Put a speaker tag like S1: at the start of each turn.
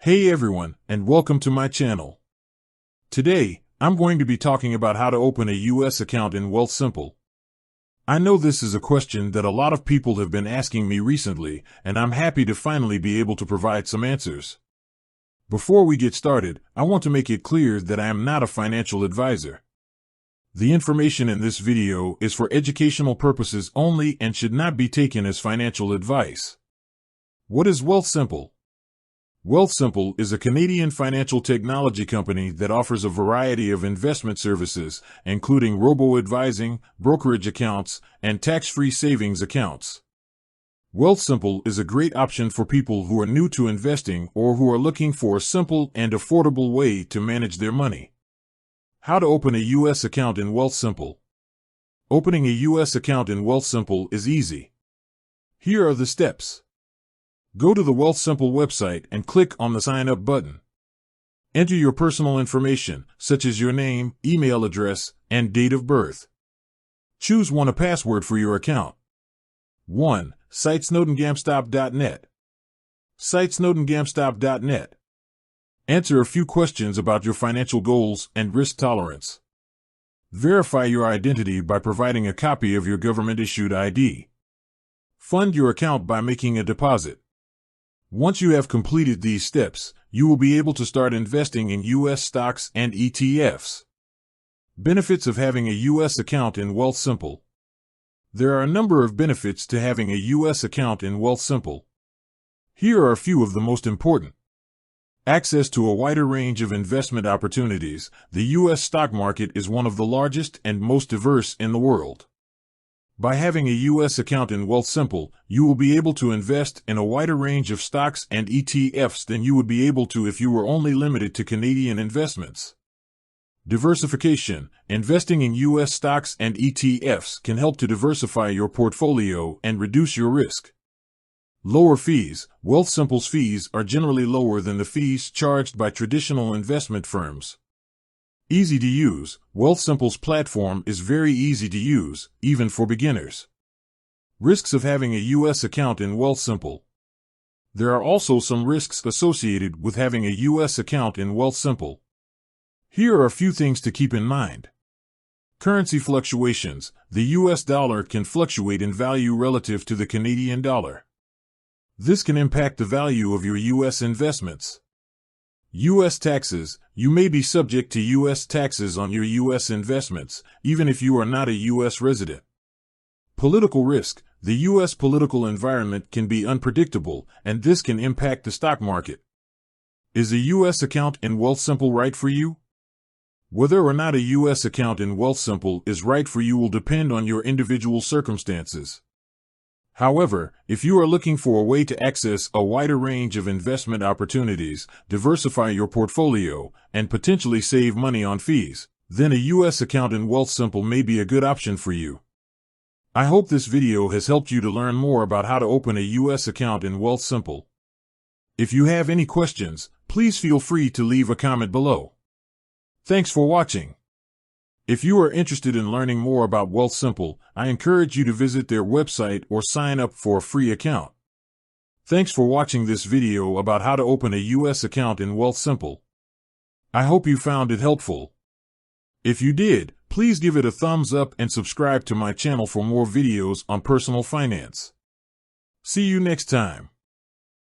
S1: Hey everyone, and welcome to my channel. Today, I'm going to be talking about how to open a US account in Wealthsimple. I know this is a question that a lot of people have been asking me recently, and I'm happy to finally be able to provide some answers. Before we get started, I want to make it clear that I am not a financial advisor. The information in this video is for educational purposes only and should not be taken as financial advice. What is Wealthsimple? Wealthsimple is a Canadian financial technology company that offers a variety of investment services, including robo-advising, brokerage accounts, and tax-free savings accounts. Wealthsimple is a great option for people who are new to investing or who are looking for a simple and affordable way to manage their money. How to open a US account in Wealthsimple. Opening a US account in Wealthsimple is easy. Here are the steps. Go to the Wealthsimple website and click on the Sign Up button. Enter your personal information, such as your name, email address, and date of birth. Choose a password for your account. 1. Sitesnodengamstop.net. Sitesnodengamstop.net. Answer a few questions about your financial goals and risk tolerance. Verify your identity by providing a copy of your government-issued ID. Fund your account by making a deposit. Once you have completed these steps, you will be able to start investing in U.S. stocks and ETFs. Benefits of having a U.S. account in Wealthsimple. There are a number of benefits to having a U.S. account in Wealthsimple. Here are a few of the most important. Access to a wider range of investment opportunities. The U.S. stock market is one of the largest and most diverse in the world. By having a U.S. account in Wealthsimple, you will be able to invest in a wider range of stocks and ETFs than you would be able to if you were only limited to Canadian investments. Diversification. Investing in U.S. stocks and ETFs can help to diversify your portfolio and reduce your risk. Lower fees. Wealthsimple's fees are generally lower than the fees charged by traditional investment firms. Easy to use. Wealthsimple's platform is very easy to use, even for beginners. Risks of having a U.S. account in Wealthsimple. There are also some risks associated with having a U.S. account in Wealthsimple. Here are a few things to keep in mind. Currency fluctuations. The U.S. dollar can fluctuate in value relative to the Canadian dollar. This can impact the value of your U.S. investments. U.S. taxes. You may be subject to U.S. taxes on your U.S. investments, even if you are not a U.S. resident. Political risk. The U.S. political environment can be unpredictable, and this can impact the stock market. Is a U.S. account in Wealthsimple right for you? Whether or not a U.S. account in Wealthsimple is right for you will depend on your individual circumstances. However, if you are looking for a way to access a wider range of investment opportunities, diversify your portfolio, and potentially save money on fees, then a U.S. account in Wealthsimple may be a good option for you. I hope this video has helped you to learn more about how to open a U.S. account in Wealthsimple. If you have any questions, please feel free to leave a comment below. Thanks for watching. If you are interested in learning more about Wealthsimple, I encourage you to visit their website or sign up for a free account. Thanks for watching this video about how to open a U.S. account in Wealthsimple. I hope you found it helpful. If you did, please give it a thumbs up and subscribe to my channel for more videos on personal finance. See you next time.